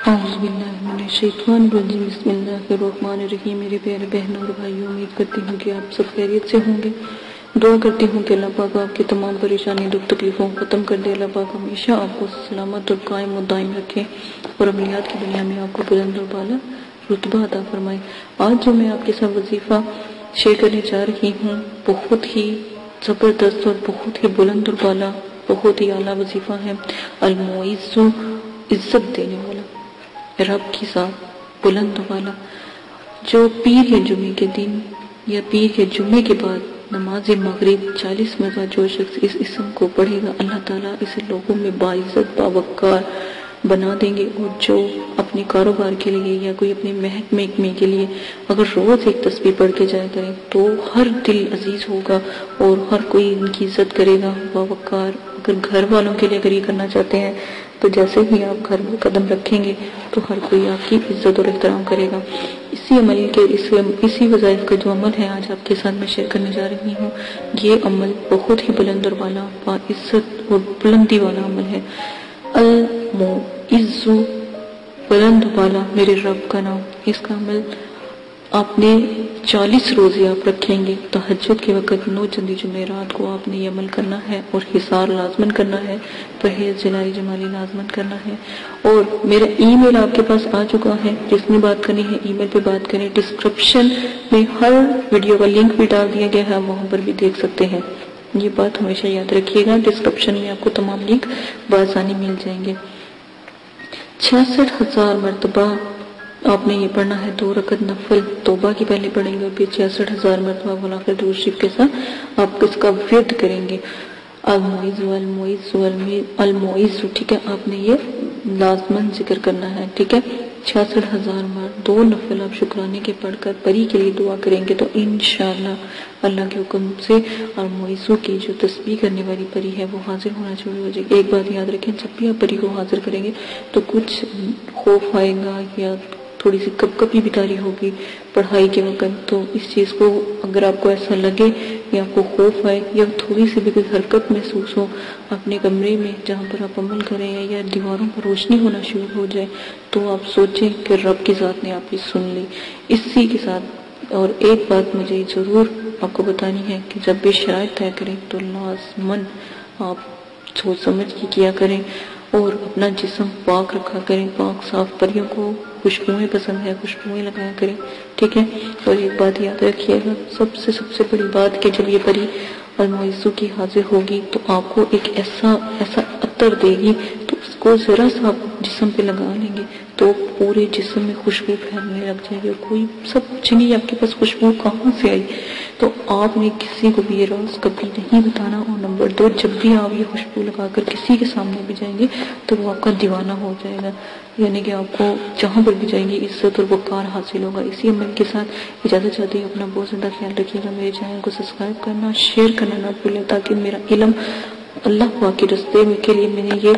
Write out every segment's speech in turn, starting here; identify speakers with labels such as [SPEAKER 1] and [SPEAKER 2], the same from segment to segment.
[SPEAKER 1] اعوذ باللہ من الشیطان الرجیم بسم اللہ الرحمن الرحیم۔ میرے پیارے بہنوں اور بھائیوں، امید کرتی ہوں کہ آپ سب خیریت سے ہوں گے۔ دعا کرتی ہوں کہ اللہ پاک آپ کی تمام پریشانی دکھ تکلیفوں کو ختم کر دے۔ اللہ پاک ہمیشہ آپ کو سلامت اور قائم و دائم رکھے اور عملیات کی دنیا میں آپ کو بلند اور بالا رتبہ عطا فرمائے۔ آج جو میں آپ کے ساتھ وظیفہ شیئر کرنے جا رہی ہوں، بہت ہی زبردست اور بہت ہی بلند اور بالا، بہت ہی اعلیٰ وظیفہ ہے۔ المعز، عزت دینے والا، رب کی ذات بلند والا، جو پیر یا جمعے کے دن یا پیر یا جمعے کے بعد نماز مغرب 40 مرتبہ جو شخص اس اسم کو پڑھے گا، اللہ تعالیٰ اسے لوگوں میں باعزت باوقار بنا دیں گے۔ اور جو اپنے کاروبار کے لیے یا کوئی اپنے محکمے کے لیے اگر روز ایک تسبیح پڑھ کے جایا کریں تو ہر دل عزیز ہوگا اور ہر کوئی ان کی عزت کرے گا باوقار۔ اگر گھر والوں کے لیے اگر یہ کرنا چاہتے ہیں تو جیسے ہی آپ گھر میں قدم رکھیں گے تو ہر کوئی آپ کی عزت اور احترام کرے گا۔ اسی وظائف کا جو عمل ہے آج آپ کے ساتھ میں شیئر کرنے جا رہی ہوں، یہ عمل بہت ہی بلند اور بالا، باعزت اور بلندی والا عمل ہے۔ المعز، بلند والا، میرے رب کا نام۔ اس کا عمل آپ نے 40 روزے آپ رکھیں گے۔ تہجد کے وقت 9 چندی جمعرات کو آپ نے یہ عمل کرنا ہے اور حصار لازمن کرنا ہے، پرہیز جلالی جمالی لازمن کرنا ہے۔ اور میرا ای میل آپ کے پاس آ چکا ہے، جس میں بات کرنی ہے ای میل پہ بات کریں۔ ڈسکرپشن میں ہر ویڈیو کا لنک بھی ڈال دیا گیا ہے، وہاں پر بھی دیکھ سکتے ہیں۔ یہ بات ہمیشہ یاد رکھیے گا، ڈسکرپشن میں آپ کو تمام لنک بآسانی مل جائیں گے۔ 66,000 مرتبہ آپ نے یہ پڑھنا ہے، 2 رکعت نفل توبہ کی پہلے پڑھیں گے اور پھر 66,000 مرتبہ غلاف درود شریف کے ساتھ آپ اس کا ورد کریں گے۔ المعز المعز المعز، ٹھیک ہے، آپ نے یہ لازمن ذکر کرنا ہے، ٹھیک ہے۔ 66,000 مرد 2 نفل آپ شکرانے کے پڑھ کر پری کے لیے دعا کریں گے تو انشاءاللہ اللہ کے حکم سے المعز کی جو تسبیح کرنے والی پری ہے وہ حاضر ہونا شروع ہو جائے گی۔ ایک بات یاد رکھیں، جب بھی آپ پری کو حاضر کریں گے تو کچھ خوف آئے گا یا تھوڑی سی کپ کپی بھی طاری ہوگی پڑھائی کے وقت، تو اس چیز کو اگر آپ کو ایسا لگے یا آپ کو خوف آئے یا تھوڑی سی بھی کوئی حرکت محسوس ہو اپنے کمرے میں جہاں پر آپ عمل کریں یا دیواروں پر روشنی ہونا شروع ہو جائے، تو آپ سوچیں کہ رب کی ذات نے آپ کی سن لی۔ اسی کے ساتھ اور ایک بات مجھے ضرور آپ کو بتانی ہے کہ جب بھی شرائط طے کریں تو لازماً آپ سوچ سمجھ کے کیا کریں اور اپنا جسم پاک رکھا کریں، پاک صاف۔ پریوں کو خوشبوئیں پسند ہے، خوشبوئیں لگایا کریں، ٹھیک ہے۔ اور ایک بات یاد رکھیے گا، سب سے بڑی بات کہ جب یہ پری المعز کی حاضر ہوگی تو آپ کو ایک ایسا عطر دے گی، تو اس کو ذرا سا آپ جسم پہ لگا لیں گے تو پورے جسم میں خوشبو پھیلنے لگ جائے گی۔ کوئی سب چنی آپ کے پاس خوشبو کہاں سے آئی؟ تو آپ نے کسی کو بھی یہ راز کبھی نہیں بتانا۔ اور نمبر 2، جب بھی آپ یہ خوشبو لگا کر کسی کے سامنے بھی جائیں گے تو وہ آپ کا دیوانہ ہو جائے گا، یعنی کہ آپ کو جہاں پر بھی جائیں گے عزت اور وقار حاصل ہوگا۔ اسی عمل کے ساتھ اجازت چاہتی ہوں، اپنا بہت زیادہ خیال رکھیے گا۔ میرے چینل کو سبسکرائب کرنا، شیئر کرنا نہ بھولیں تاکہ میرا علم اللہ پاک کے راستے کے لیے میں نے یہ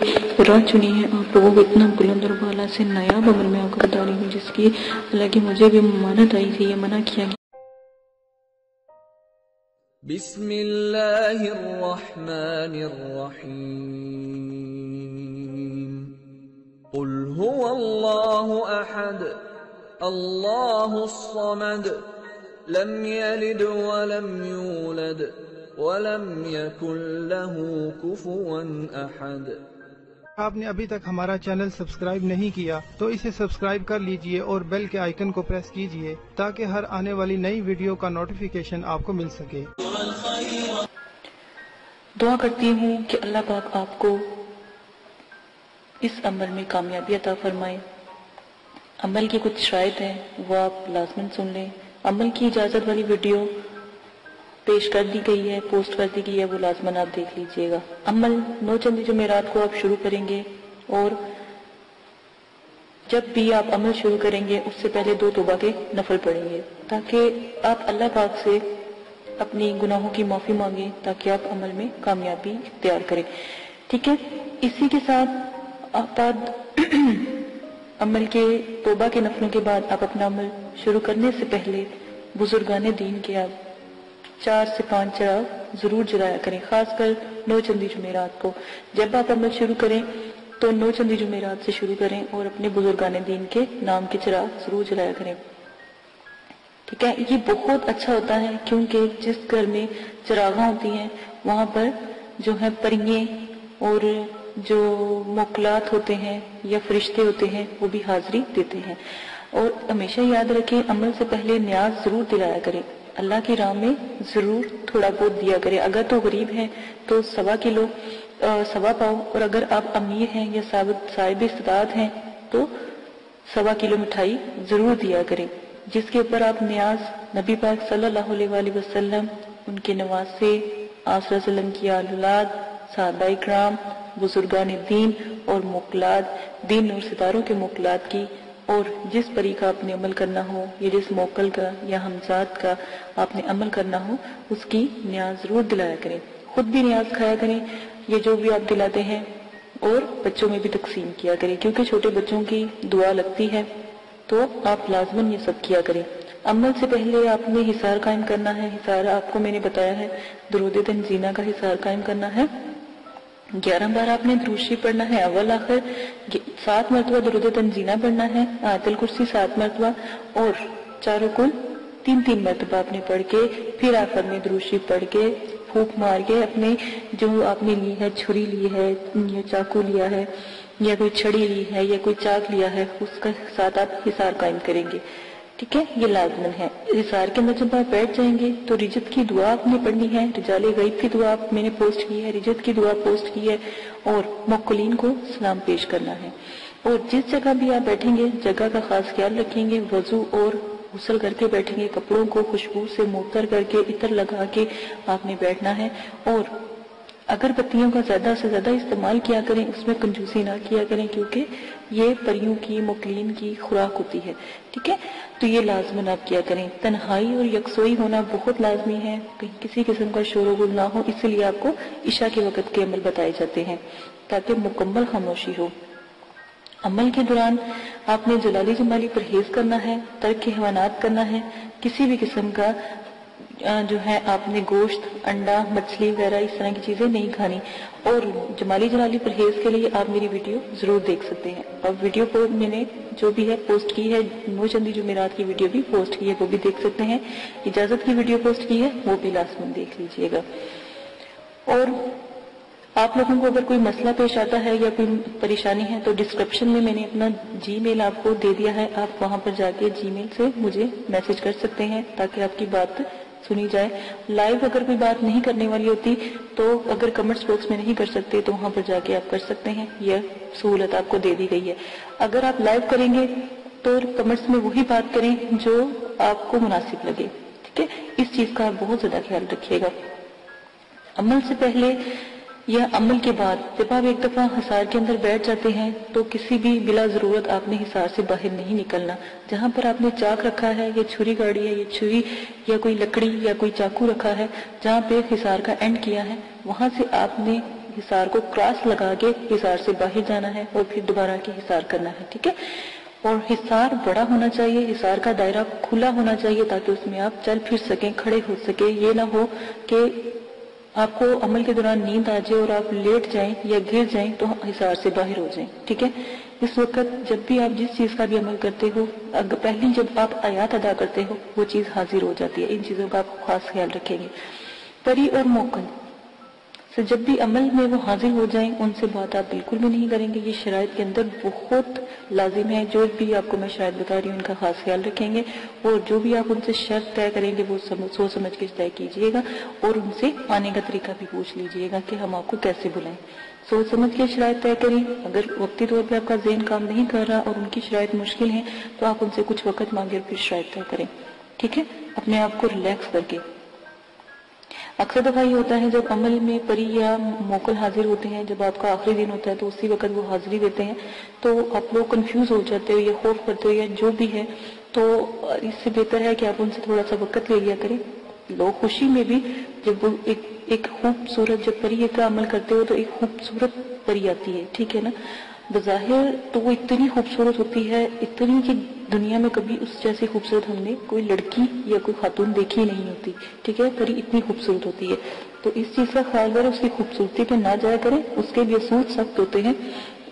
[SPEAKER 1] راہ چنی ہے، آپ لوگوں کو اتنا بلند اور بالا سے نایاب عمل میں آپ کو بتا رہی ہوں جس کی حالانکہ مجھے بھی ممانعت آئی تھی، یہ منع کیا گیا۔
[SPEAKER 2] بسم اللہ الرحمن الرحیم۔ قل هو اللہ احد اللہ الصمد لم یلد ولم یولد وَلَمْ يَكُنْ لَهُ كُفُوًا أَحَدٌ۔
[SPEAKER 3] آپ نے ابھی تک ہمارا چینل سبسکرائب نہیں کیا تو اسے سبسکرائب کر لیجئے اور بیل کے آئیکن کو پریس کیجئے تاکہ ہر آنے والی نئی ویڈیو کا نوٹیفیکیشن آپ کو مل سکے۔
[SPEAKER 1] دعا کرتی ہوں کہ اللہ پاک آپ کو اس عمل میں کامیابی عطا فرمائے۔ عمل کی کچھ شرائط ہیں وہ آپ لازماً سن لیں۔ عمل کی اجازت والی ویڈیو پیش کر دی گئی ہے، پوسٹ کر دی گئی ہے، وہ لازماً آپ دیکھ لیجئے گا۔ عمل 9 چندی جمعرات کو آپ شروع کریں گے اور جب بھی آپ عمل شروع کریں گے اس سے پہلے 2 توبہ کے نفل پڑھیں گے تاکہ آپ اللہ پاک سے اپنی گناہوں کی معافی مانگیں تاکہ آپ عمل میں کامیابی اختیار کریں، ٹھیک ہے۔ اسی کے ساتھ آپ عمل کے توبہ کے نفلوں کے بعد آپ اپنا عمل شروع کرنے سے پہلے بزرگان دین کے آپ 4 سے 5 چراغ ضرور جلایا کریں، خاص کر 9 چندی جمعرات کو۔ جب آپ عمل شروع کریں تو 9 چندی جمعرات سے شروع کریں اور اپنے بزرگان دین کے نام کے چراغ ضرور جلایا کریں، ٹھیک ہے۔ یہ بہت اچھا ہوتا ہے کیونکہ جس گھر میں چراغاں ہوتی ہیں وہاں پر جو ہے پریے اور جو موکلات ہوتے ہیں یا فرشتے ہوتے ہیں وہ بھی حاضری دیتے ہیں۔ اور ہمیشہ یاد رکھیں عمل سے پہلے نیاز ضرور دلایا کریں، اللہ کی راہ میں ضرور تھوڑا بہت دیا کریں۔ اگر تو غریب ہیں تو 1.25 کلو 1.25 پاؤ، اور اگر آپ امیر ہیں یا صاحب استطاعت ہیں تو 1.25 کلو مٹھائی ضرور دیا کریں، جس کے اوپر آپ نیاز نبی پاک صلی اللہ علیہ وآلہ وسلم، ان کے نواسے، آپ صلی اللہ علیہ وسلم کی آل اولاد، صحابہ کرام، بزرگان دین اور موکلات، دین اور ستاروں کے موکلات کی، اور جس پری کا آپ نے عمل کرنا ہو یا جس موکل کا یا ہمزاد کا آپ نے عمل کرنا ہو اس کی نیاز ضرور دلایا کریں۔ خود بھی نیاز کھایا کریں یہ جو بھی آپ دلاتے ہیں، اور بچوں میں بھی تقسیم کیا کریں، کیونکہ چھوٹے بچوں کی دعا لگتی ہے تو آپ لازماً یہ سب کیا کریں۔ عمل سے پہلے آپ نے حصار قائم کرنا ہے۔ حصار آپ کو میں نے بتایا ہے درود تنزینہ کا حصار قائم کرنا ہے۔ 11 بار آپ نے درود شریف پڑھنا ہے اول آخر، 7 مرتبہ درود تنزینہ پڑھنا ہے، آیت الکرسی 7 مرتبہ، اور چاروں کل 3 مرتبہ آپ نے پڑھ کے پھر آخر میں درود شریف پڑھ کے پھونک مار کے اپنے جو آپ نے لی ہے، چھری لی ہے یا چاقو لیا ہے یا کوئی چھڑی لی ہے یا کوئی چاک لیا ہے، اس کا ساتھ آپ حصار قائم کریں گے، ٹھیک ہے۔ یہ لازمن ہے۔ حصار کے اندر جب آپ بیٹھ جائیں گے تو رجت کی دعا آپ نے پڑھنی ہے، رجال غیب کی دعا میں نے پوسٹ کی ہے، رجت کی دعا پوسٹ کی ہے، اور موکلین کو سلام پیش کرنا ہے۔ اور جس جگہ بھی آپ بیٹھیں گے جگہ کا خاص خیال رکھیں گے، وضو اور غسل کر کے بیٹھیں گے، کپڑوں کو خوشبو سے معطر کر کے عطر لگا کے آپ نے بیٹھنا ہے، اور اگر بتیوں کا زیادہ سے زیادہ استعمال کیا کریں، اس میں کنجوسی نہ کیا کریں، کیونکہ یہ پریوں کی موکلین کی خوراک ہوتی ہے، ٹھیک ہے۔ تو یہ لازماً آپ کیا کریں۔ تنہائی اور یکسوئی ہونا بہت لازمی ہے، کہیں کسی قسم کا شور و غل نہ ہو، اس لیے آپ کو عشاء کے وقت کے عمل بتائے جاتے ہیں تاکہ مکمل خاموشی ہو۔ عمل کے دوران آپ نے جلالی جمالی پرہیز کرنا ہے، ترک حیوانات کرنا ہے، کسی بھی قسم کا جو ہے آپ نے گوشت، انڈا، مچھلی وغیرہ اس طرح کی چیزیں نہیں کھانی، اور جمالی جلالی پرہیز کے لیے آپ میری ویڈیو ضرور دیکھ سکتے ہیں، اور ویڈیو کو میں نے جو بھی ہے پوسٹ کی ہے، 9 چندی جمعرات کی ویڈیو بھی پوسٹ کی ہے، وہ بھی دیکھ سکتے ہیں، اجازت کی ویڈیو پوسٹ کی ہے وہ بھی لازماً دیکھ لیجئے گا۔ اور آپ لوگوں کو اگر کوئی مسئلہ پیش آتا ہے یا کوئی پریشانی ہے تو ڈسکرپشن میں میں نے اپنا جی میل آپ کو دے دیا ہے، آپ وہاں پر جا کے جی میل سے مجھے میسج کر سکتے ہیں تاکہ آپ کی بات سنی جائے۔ لائیو اگر کوئی بات نہیں کرنے والی ہوتی تو اگر کمنٹس باکس میں نہیں کر سکتے تو وہاں پر جا کے آپ کر سکتے ہیں، یہ سہولت آپ کو دے دی گئی ہے۔ اگر آپ لائیو کریں گے تو کمنٹس میں وہی بات کریں جو آپ کو مناسب لگے، ٹھیک ہے۔ اس چیز کا آپ بہت زیادہ خیال رکھیے گا۔ عمل سے پہلے یا عمل کے بعد جب آپ ایک دفعہ حصار کے اندر بیٹھ جاتے ہیں تو کسی بھی بلا ضرورت آپ نے حصار سے باہر نہیں نکلنا۔ جہاں پر آپ نے چاک رکھا ہے یا چھری گاڑی ہے یا چھری یا کوئی لکڑی یا کوئی چاقو رکھا ہے، جہاں پہ حصار کا اینڈ کیا ہے وہاں سے آپ نے حصار کو کراس لگا کے حصار سے باہر جانا ہے اور پھر دوبارہ کے حصار کرنا ہے، ٹھیک ہے۔ اور حصار بڑا ہونا چاہیے، حصار کا دائرہ کھلا ہونا چاہیے تاکہ اس میں آپ چل پھر سکیں، کھڑے ہو سکیں۔ یہ نہ ہو کہ آپ کو عمل کے دوران نیند آ جائے اور آپ لیٹ جائیں یا گر جائیں تو حصار سے باہر ہو جائیں، ٹھیک ہے۔ اس وقت جب بھی آپ جس چیز کا بھی عمل کرتے ہو، پہلی جب آپ آیات ادا کرتے ہو وہ چیز حاضر ہو جاتی ہے، ان چیزوں کا آپ خاص خیال رکھیں گے۔ پری اور موکل سے جب بھی عمل میں وہ حاضر ہو جائیں ان سے بات آپ بالکل بھی نہیں کریں گے، یہ شرائط کے اندر بہت لازم ہے۔ جو بھی آپ کو میں شرائط بتا رہی ہوں ان کا خاص خیال رکھیں گے، اور جو بھی آپ ان سے شرط طے کریں گے وہ سوچ سمجھ کے طے کیجئے گا، اور ان سے آنے کا طریقہ بھی پوچھ لیجئے گا کہ ہم آپ کو کیسے بلائیں۔ سوچ سمجھ کے شرائط طے کریں۔ اگر وقتی طور پہ آپ کا ذہن کام نہیں کر رہا اور ان کی شرائط مشکل ہیں تو آپ ان سے کچھ وقت مانگے اور پھر شرائط طے کریں، ٹھیک ہے، اپنے آپ کو ریلیکس کر کے۔ اکثر دفعہ یہ ہوتا ہے جب عمل میں پری یا موکل حاضر ہوتے ہیں، جب آپ کا آخری دن ہوتا ہے تو اسی وقت وہ حاضری دیتے ہیں تو آپ لوگ کنفیوز ہو جاتے ہو یا خوف کرتے ہو یا جو بھی ہے، تو اس سے بہتر ہے کہ آپ ان سے تھوڑا سا وقت لے لیا کریں۔ لوگ خوشی میں بھی جب ایک خوبصورت جب پری کا عمل کرتے ہو تو ایک خوبصورت پری آتی ہے، ٹھیک ہے نا، بظاہر تو وہ اتنی خوبصورت ہوتی ہے، اتنی کہ دنیا میں کبھی اس جیسی خوبصورت ہم نے کوئی لڑکی یا کوئی خاتون دیکھی نہیں ہوتی، ٹھیک ہے، پری اتنی خوبصورت ہوتی ہے۔ تو اس چیز کا خیال کریں، اس کی خوبصورتی پہ نہ جایا کریں، اس کے بھی اصول سخت ہوتے ہیں،